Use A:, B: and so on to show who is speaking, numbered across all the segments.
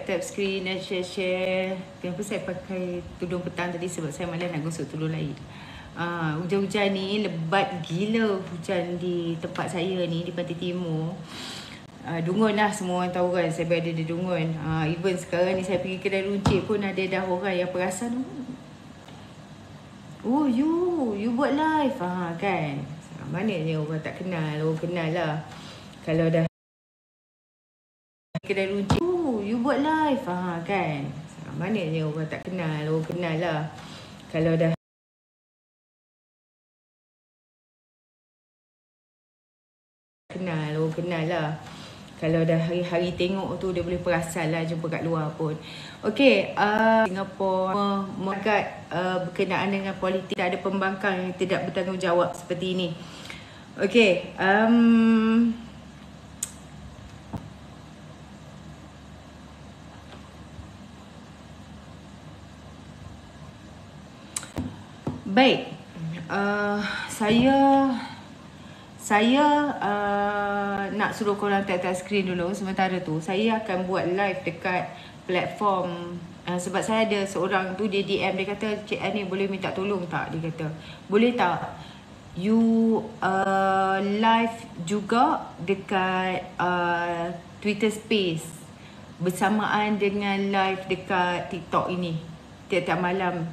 A: tap screen dan share. Kenapa saya pakai tudung petang tadi? Sebab saya malas nak gosok tudung lain. Hujan-hujan ni lebat gila hujan di tempat saya ni, di Pantai Timur. Dungun lah, semua orang tahu kan saya berada di Dungun. Even sekarang ni saya pergi kedai runcit pun ada dah orang yang perasan. Oh you buat live kan. Mananya orang tak kenal, orang kenal lah. Kalau dah kedai runcit, you buat live kan. Mananya orang tak kenal, orang kenal lah. Kalau dah kenal, orang kenal lah. Kalau dah hari-hari tengok tu dia boleh perasan lah jumpa kat luar pun. Okey, Singapura mengagat berkenaan dengan politik, ada pembangkang yang tidak bertanggungjawab seperti ini. Okey, baik, saya nak suruh korang tap screen dulu. Sementara tu saya akan buat live dekat platform, sebab saya ada seorang tu dia DM, dia kata, Cik Ani boleh minta tolong tak? Dia kata, boleh tak you live juga dekat Twitter Space bersamaan dengan live dekat TikTok ini tiap-tiap malam.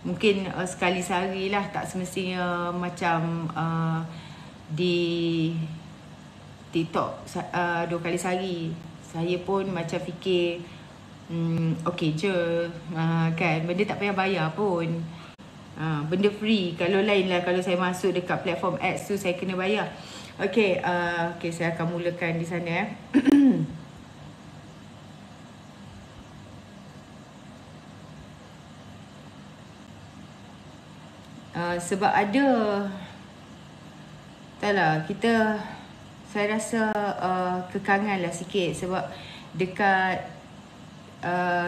A: Mungkin sekali sehari lah, tak semestinya macam di TikTok 2 kali sehari. Saya pun macam fikir okey je kan, benda tak payah bayar pun, benda free. Kalau lain lah, kalau saya masuk dekat platform ads tu saya kena bayar. Okey, saya akan mulakan di sana sebab ada, taklah, saya rasa kekangan lah sikit. Sebab dekat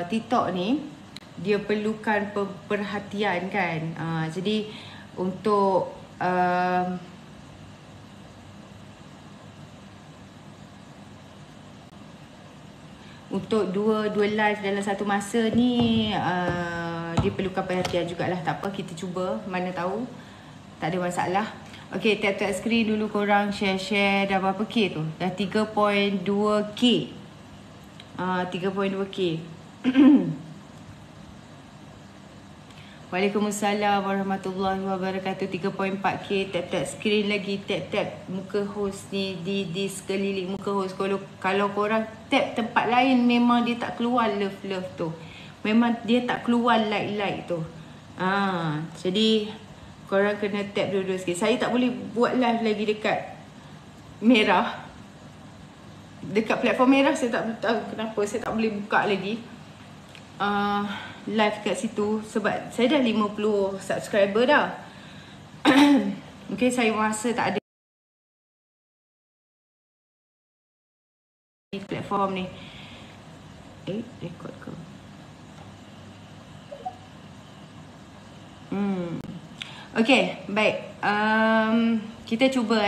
A: TikTok ni dia perlukan perhatian kan. Jadi untuk dua live dalam satu masa ni dia perlukan perhatian jugalah. Tak apa, kita cuba, mana tahu, tak ada masalah. Okey, tap screen dulu korang, share dah berapa K tu? Dah 3.2K. 3.2K. Waalaikumsalam warahmatullahi wabarakatuh. 3.4K. Tap screen lagi, tap muka host ni di sekeliling muka host. Kalau korang tap tempat lain, memang dia tak keluar love tu. Memang dia tak keluar like tu. Jadi korang kena tap dulu sikit. Saya tak boleh buat live lagi dekat merah. Dekat platform merah saya tak tahu kenapa saya tak boleh buka lagi live kat situ. Sebab saya dah 50 subscriber dah. Okay, saya rasa tak ada di platform ni. Record ke? Okay, baik. Kita cuba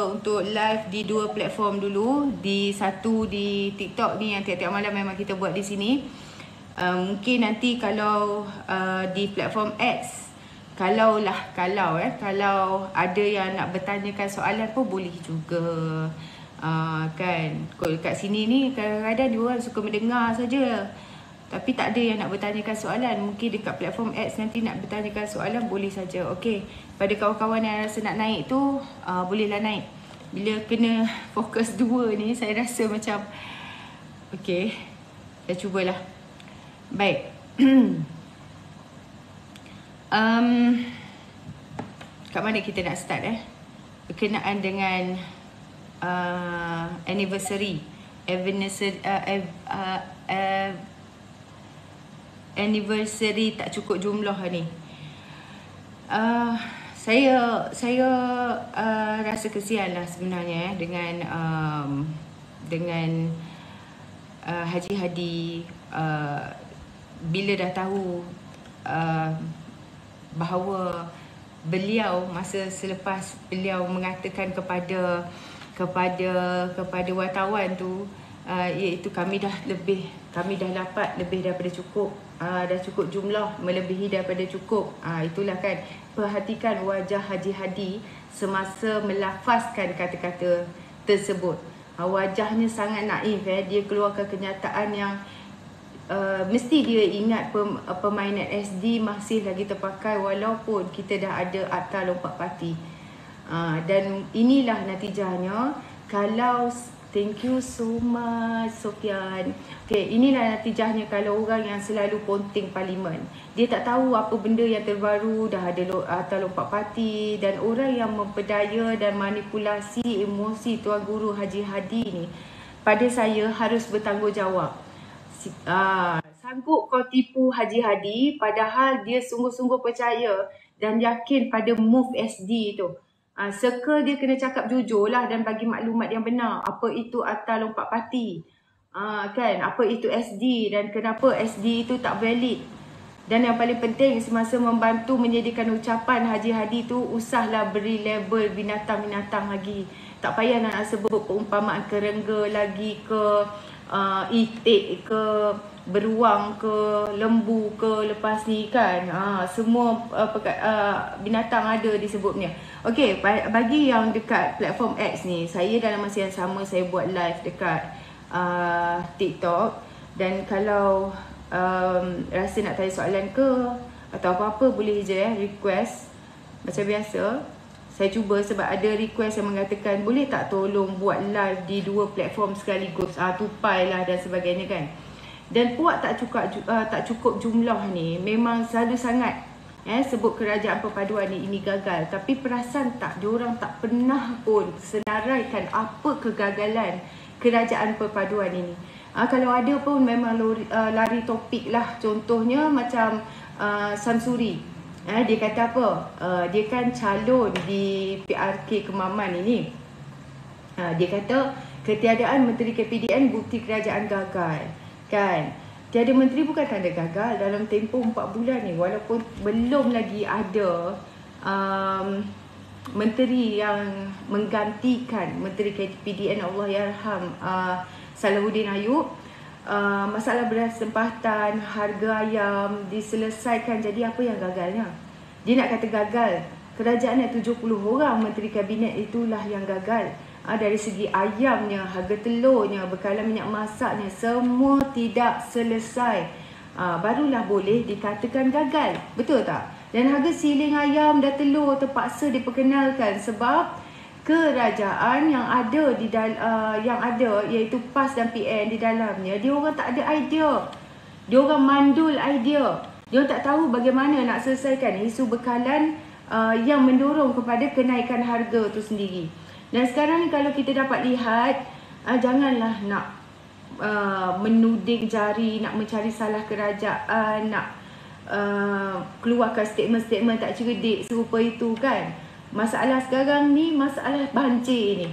A: untuk live di 2 platform dulu. Satu di TikTok ni yang tiap-tiap malam memang kita buat di sini. Mungkin nanti kalau di platform ads, kalau ada yang nak bertanyakan soalan pun boleh juga. Kan, kalau kat sini ni kadang-kadang dia orang suka mendengar saja, tapi tak ada yang nak bertanyakan soalan. Mungkin dekat platform ads nanti nak bertanyakan soalan, boleh saja. Okey, pada kawan-kawan yang rasa nak naik tu, bolehlah naik. Bila kena fokus 2 ni, saya rasa macam okey, saya cubalah. Baik. Kat mana kita nak start berkenaan dengan anniversary tak cukup jumlah ni. Saya rasa kesian lah sebenarnya dengan Haji Hadi. Bila dah tahu bahawa beliau, masa selepas beliau mengatakan kepada wartawan tu, iaitu kami dah dapat lebih daripada cukup, dah cukup jumlah, melebihi daripada cukup. Itulah kan, perhatikan wajah Haji Hadi semasa melafazkan kata-kata tersebut. Wajahnya sangat naif, dia keluarkan kenyataan yang mesti dia ingat permainan SD masih lagi terpakai walaupun kita dah ada Akta Lompat Parti. Dan inilah natijahnya. Kalau thank you so much Sofian. Okay, inilah natijahnya kalau orang yang selalu ponting parlimen. Dia tak tahu apa benda yang terbaru, dah ada Akta Lompat Parti, dan orang yang memperdaya dan manipulasi emosi Tuan Guru Haji Hadi ni, pada saya harus bertanggungjawab. Sanggup kau tipu Haji Hadi padahal dia sungguh-sungguh percaya dan yakin pada move SD tu. Circle dia kena cakap jujur lah dan bagi maklumat yang benar. Apa itu Akta Lompat Parti, kan? Apa itu SD dan kenapa SD itu tak valid. Dan yang paling penting, semasa membantu menyediakan ucapan Haji Hadi tu, usahlah beri label binatang-binatang lagi. Tak payah nak sebut perumpamaan kerengga lagi ke, itik ke, beruang ke, lembu ke, lepas ni kan. Semua binatang ada disebutnya. Okey, bagi yang dekat platform X ni, saya dalam masa yang sama saya buat live dekat TikTok. Dan kalau rasa nak tanya soalan ke atau apa-apa, boleh je request. Macam biasa saya cuba, sebab ada request yang mengatakan boleh tak tolong buat live di 2 platform sekaligus, tupai lah dan sebagainya kan. Dan puak tak cukup jumlah ni memang selalu sangat sebut kerajaan perpaduan ni ini gagal. Tapi perasan tak, diorang tak pernah pun senaraikan apa kegagalan kerajaan perpaduan ini. Kalau ada pun memang lari topik lah. Contohnya macam Samsuri, dia kata apa, dia kan calon di PRK Kemaman ini. Dia kata ketiadaan Menteri KPDN bukti kerajaan gagal, kan. Tiada menteri bukan tanda gagal dalam tempoh 4 bulan ni. Walaupun belum lagi ada menteri yang menggantikan Menteri KPDN Allahyarham Salahuddin Ayub. Masalah beras tempatan, harga ayam diselesaikan. Jadi apa yang gagalnya? Dia nak kata gagal. Kerajaan yang 70 orang Menteri Kabinet itulah yang gagal. Dari segi ayamnya, harga telurnya, bekalan minyak masaknya, semua tidak selesai. Barulah boleh dikatakan gagal. Betul tak? Dan harga siling ayam dan telur terpaksa diperkenalkan sebab kerajaan yang ada iaitu PAS dan PN di dalamnya, dia orang tak ada idea. Dia orang mandul idea. Dia orang tak tahu bagaimana nak selesaikan isu bekalan yang mendorong kepada kenaikan harga tu sendiri. Dan sekarang ni kalau kita dapat lihat, janganlah nak menuding jari, nak mencari salah kerajaan, nak keluarkan statement-statement tak cerdik serupa itu kan. Masalah sekarang ni, masalah banjir ni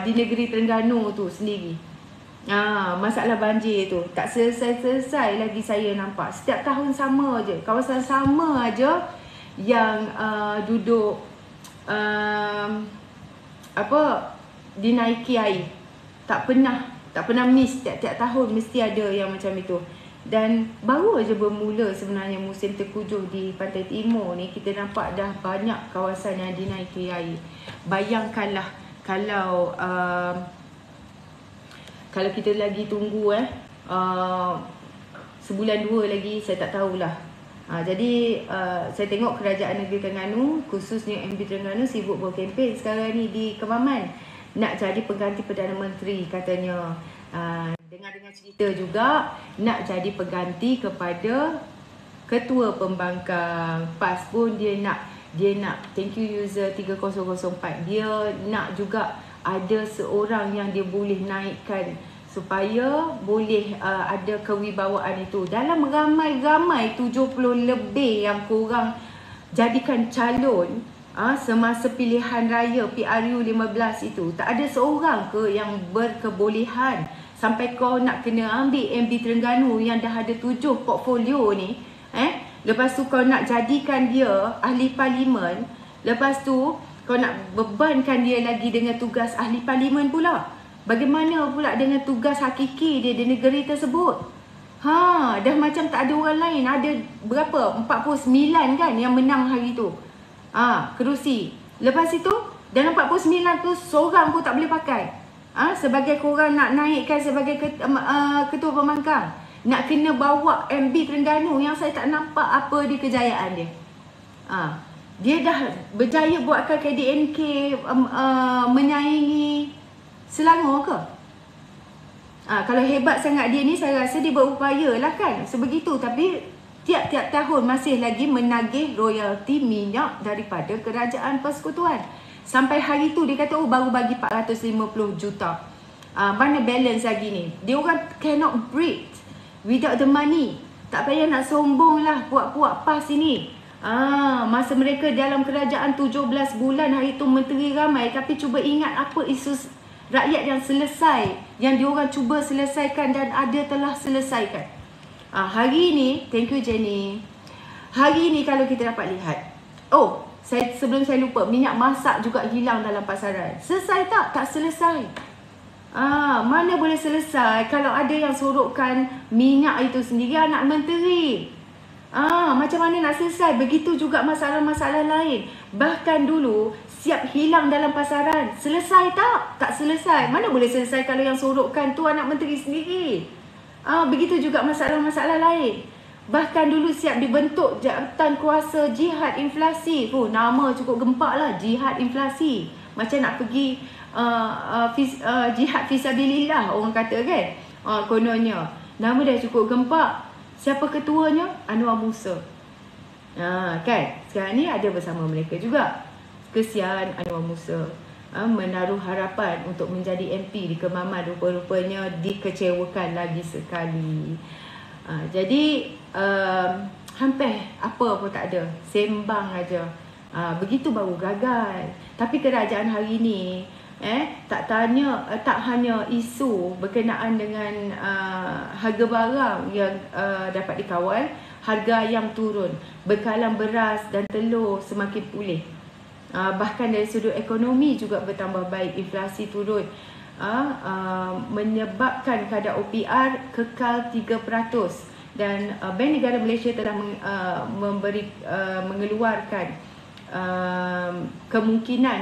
A: di negeri Terengganu tu sendiri. Masalah banjir tu tak selesai-selesai lagi saya nampak. Setiap tahun sama je, kawasan sama aja yang duduk dinaiki air. Tak pernah miss, tiap-tiap tahun mesti ada yang macam itu. Dan baru aja bermula sebenarnya musim terkujuh di Pantai Timur ni, kita nampak dah banyak kawasan yang dinaiki air. Bayangkanlah kalau kita lagi tunggu sebulan 2 lagi, saya tak tahulah. Jadi saya tengok kerajaan negeri Terengganu, khususnya MB Terengganu, sibuk berkempen sekarang ni di Kemaman. Nak jadi pengganti Perdana Menteri katanya. Dengar-dengar cerita juga nak jadi pengganti kepada Ketua Pembangkang PAS pun dia nak. Thank you user 3004. Dia nak juga ada seorang yang dia boleh naikkan supaya boleh ada kewibawaan itu. Dalam ramai-ramai 70 lebih yang korang jadikan calon semasa pilihan raya PRU 15 itu, tak ada seorang ke yang berkebolehan sampai kau nak kena ambil MB Terengganu yang dah ada 7 portfolio ni. Lepas tu kau nak jadikan dia ahli parlimen. Lepas tu kau nak bebankan dia lagi dengan tugas ahli parlimen pula. Bagaimana pula dengan tugas hakiki dia di negeri tersebut? Dah macam tak ada orang lain. Ada berapa? 49 kan yang menang hari tu. Kerusi. Lepas itu, dalam 49 tu seorang pun tak boleh pakai. Sebagai korang nak naikkan sebagai ketua pembangkang, nak kena bawa MB Terengganu yang saya tak nampak apa di kejayaan dia. Dia dah berjaya buatkan KDNK menyaingi Selangor ke? Kalau hebat sangat dia ni, saya rasa dia berupaya lah kan sebegitu. Tapi tiap-tiap tahun masih lagi menagih royalti minyak daripada Kerajaan Persekutuan. Sampai hari tu dia kata baru bagi 450 juta. Mana balance lagi ni? Dia orang cannot breathe without the money. Tak payah nak sombong lah puak-puak PAS ini. Masa mereka dalam kerajaan 17 bulan, hari tu menteri ramai. Tapi cuba ingat apa isu rakyat yang selesai, yang diorang cuba selesaikan dan ada telah selesaikan. Hari ni, thank you Jenny. Hari ni kalau kita dapat lihat, sebelum saya lupa, minyak masak juga hilang dalam pasaran. Selesai tak? Tak selesai. Mana boleh selesai kalau ada yang sorokkan minyak itu sendiri anak menteri. Macam mana nak selesai? Begitu juga masalah-masalah lain. Bahkan dulu siap hilang dalam pasaran. Selesai tak? Tak selesai. Mana boleh selesai kalau yang sorokkan tu anak menteri sendiri. Begitu juga masalah-masalah lain. Bahkan dulu siap dibentuk jabatan kuasa jihad inflasi. Nama cukup gempak lah, jihad inflasi. Macam nak pergi jihad fisabilillah orang kata kan. Kononnya. Nama dah cukup gempak. Siapa ketuanya? Anwar Musa. Kan? Sekarang ni ada bersama mereka juga. Kesian Anwar Musa. Menaruh harapan untuk menjadi MP di Kemaman, rupa-rupanya dikecewakan lagi sekali. Jadi hampir apa pun tak ada, sembang aja. Begitu baru gagal. Tapi kerajaan hari ni tak hanya isu berkenaan dengan harga barang yang dapat dikawal, harga ayam turun, bekalan beras dan telur semakin pulih. Bahkan dari sudut ekonomi juga bertambah baik, inflasi turun, menyebabkan kadar OPR kekal 3%. Dan Bank Negara Malaysia telah mengeluarkan kemungkinan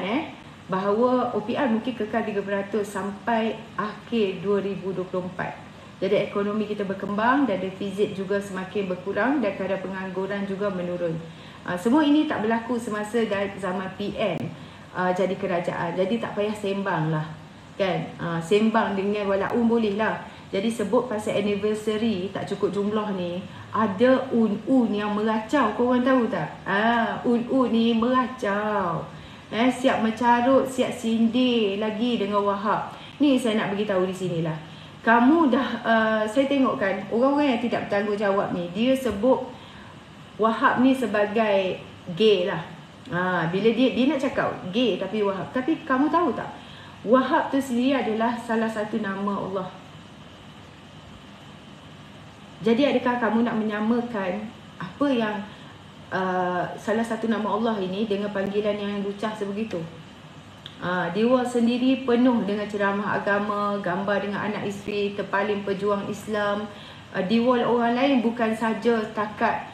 A: bahawa OPR mungkin kekal 3% sampai akhir 2024. Jadi ekonomi kita berkembang dan defisit juga semakin berkurang dan kadar pengangguran juga menurun. Semua ini tak berlaku semasa zaman PN jadi kerajaan. Jadi tak payah sembang lah kan. Sembang dengan walaupun boleh lah. Jadi sebut pasal anniversary tak cukup jumlah ni, ada un-un yang meracau, korang tahu tak? Un-un ni meracau. Siap mencarut, siap sindir lagi dengan Wahab. Ni saya nak beritahu di sinilah. Kamu dah, saya tengok kan, orang-orang yang tidak bertanggungjawab ni, dia sebut Wahab ni sebagai gay lah. Bila dia nak cakap gay tapi Wahab. Tapi kamu tahu tak? Wahab tu sendiri adalah salah satu nama Allah. Jadi adakah kamu nak menyamakan apa yang salah satu nama Allah ini dengan panggilan yang lucah sebegitu? Dewa sendiri penuh dengan ceramah agama, gambar dengan anak isteri, terpaling pejuang Islam. Dewa orang lain bukan saja takat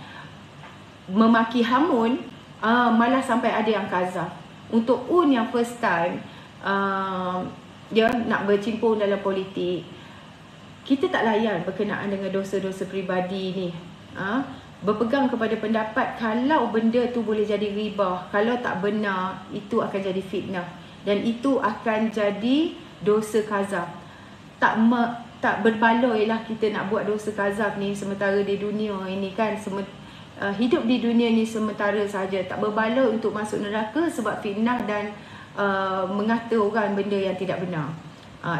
A: memaki hamun, malah sampai ada yang kazaf. Untuk Un yang first time dia nak bercimpung dalam politik, kita tak layan berkenaan dengan dosa-dosa peribadi ni. Berpegang kepada pendapat kalau benda tu boleh jadi ribah, kalau tak benar, itu akan jadi fitnah. Dan itu akan jadi dosa kazaf. Tak berbaloi lah kita nak buat dosa kazaf ni sementara di dunia ini kan. Hidup di dunia ni sementara saja. Tak berbaloi untuk masuk neraka sebab fitnah dan mengata orang benda yang tidak benar.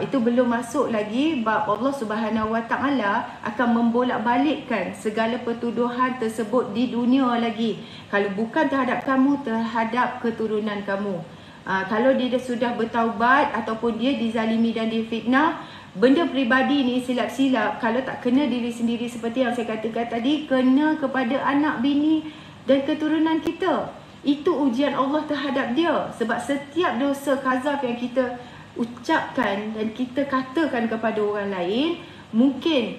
A: Itu belum masuk lagi bab Allah Subhanahu Wa Taala akan membolak-balikkan segala pertuduhan tersebut di dunia lagi. Kalau bukan terhadap kamu, terhadap keturunan kamu. Kalau dia sudah bertaubat ataupun dia dizalimi dan difitnah, benda peribadi ni silap-silap, kalau tak kena diri sendiri seperti yang saya katakan tadi, kena kepada anak bini dan keturunan kita. Itu ujian Allah terhadap dia. Sebab setiap dosa kazaf yang kita ucapkan dan kita katakan kepada orang lain, mungkin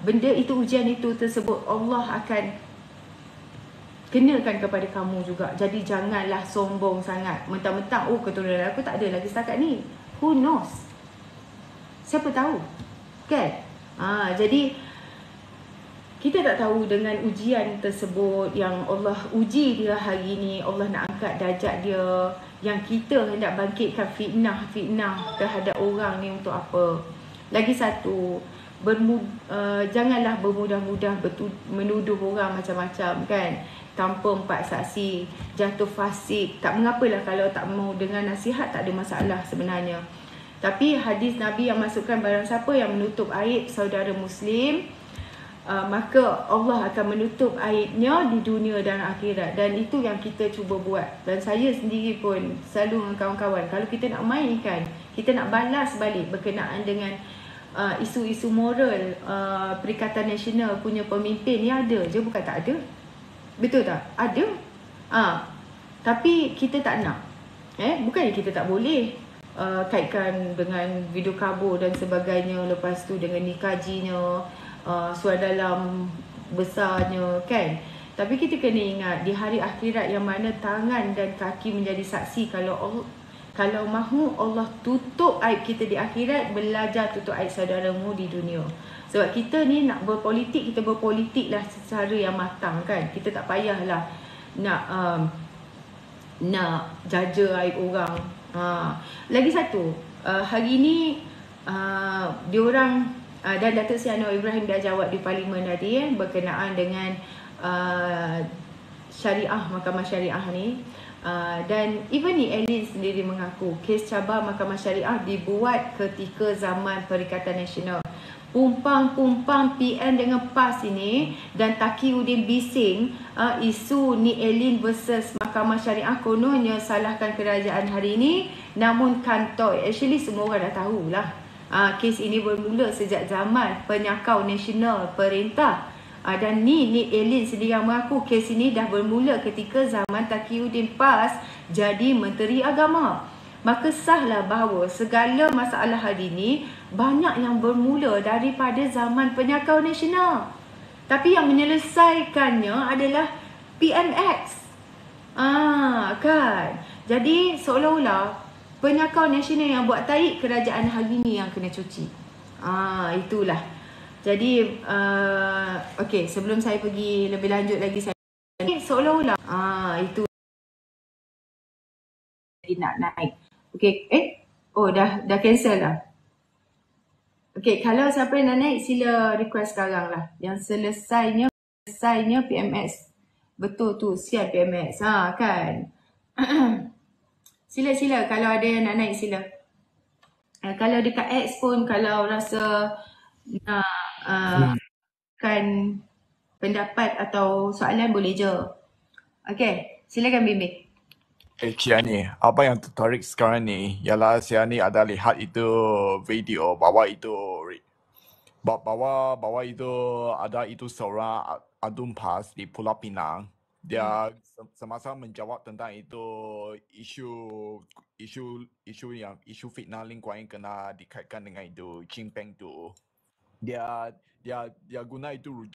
A: benda itu, ujian itu tersebut Allah akan kenakan kepada kamu juga. Jadi janganlah sombong sangat. Mentang-mentang keturunan aku tak ada lagi setakat ni. Who knows? Siapa tahu? Kan? Jadi kita tak tahu dengan ujian tersebut yang Allah uji dia hari ni, Allah nak angkat darjat dia, yang kita hendak bangkitkan fitnah terhadap orang ni untuk apa. Lagi satu, janganlah bermudah-mudah menuduh orang macam-macam kan, tanpa 4 saksi, jatuh fasik. Tak mengapalah kalau tak mau dengar nasihat, tak ada masalah sebenarnya. Tapi hadis Nabi yang masukkan, barang siapa yang menutup aib saudara Muslim, maka Allah akan menutup aibnya di dunia dan akhirat. Dan itu yang kita cuba buat. Dan saya sendiri pun selalu dengan kawan-kawan, kalau kita nak mainkan, kita nak balas balik berkenaan dengan isu-isu moral Perikatan Nasional punya pemimpin ni, ada je, bukan tak ada. Betul tak? Ada. Tapi kita tak nak. Bukannya kita tak boleh kaitkan dengan video kabur dan sebagainya, lepas tu dengan nikajinya, suara dalam besarnya kan. Tapi kita kena ingat, di hari akhirat yang mana tangan dan kaki menjadi saksi, kalau mahu Allah tutup aib kita di akhirat, belajar tutup aib saudaramu di dunia. Sebab kita ni nak berpolitik, kita berpolitiklah secara yang matang kan. Kita tak payahlah nak jaja aib orang. Lagi satu, hari ni diorang dan Datuk Seri Anwar Ibrahim dah jawab di Parlimen tadi berkenaan dengan syariah, Mahkamah Syariah ni. Dan even ni Elin sendiri mengaku kes cabar Mahkamah Syariah dibuat ketika zaman Perikatan Nasional. Pumpang PM dengan PAS ini dan Taqiyuddin bising isu ni Elin versus Mahkamah Syariah, kononnya salahkan kerajaan hari ini, namun kantoi. Actually semua orang dah tahulah. Kes ini bermula sejak zaman Penyakau Nasional Perintah. Dan ni Elin sendiri yang mengaku kes ini dah bermula ketika zaman Taqiyuddin PAS jadi Menteri Agama. Maka sahlah bahawa segala masalah hari ini banyak yang bermula daripada zaman Penyakau Nasional. Tapi yang menyelesaikannya adalah PMX. Kan? Jadi seolah-olah Penyakau Nasional yang buat taik, kerajaan hari ni yang kena cuci. Itulah. Jadi okey, sebelum saya pergi lebih lanjut lagi, saya seolah-olah itu nak naik. Okey, dah cancel lah. Okey, kalau siapa yang nak naik, sila request sekarang lah. Yang selesainya PMS. Betul tu, siap PMS. Kan? Sila kalau ada yang nak naik, sila. Kalau dekat X pun, kalau rasa nak kan pendapat atau soalan, boleh je. Okey, silakan Bimbing.
B: Cia ni, apa yang tertarik sekarang ni ialah Cia ni ada lihat itu video bahwa itu ada itu seorang Adun PAS di Pulau Pinang. Dia semasa menjawab tentang itu isu fitnah lingkungan yang kena dikaitkan dengan itu Jinping tu. Dia guna itu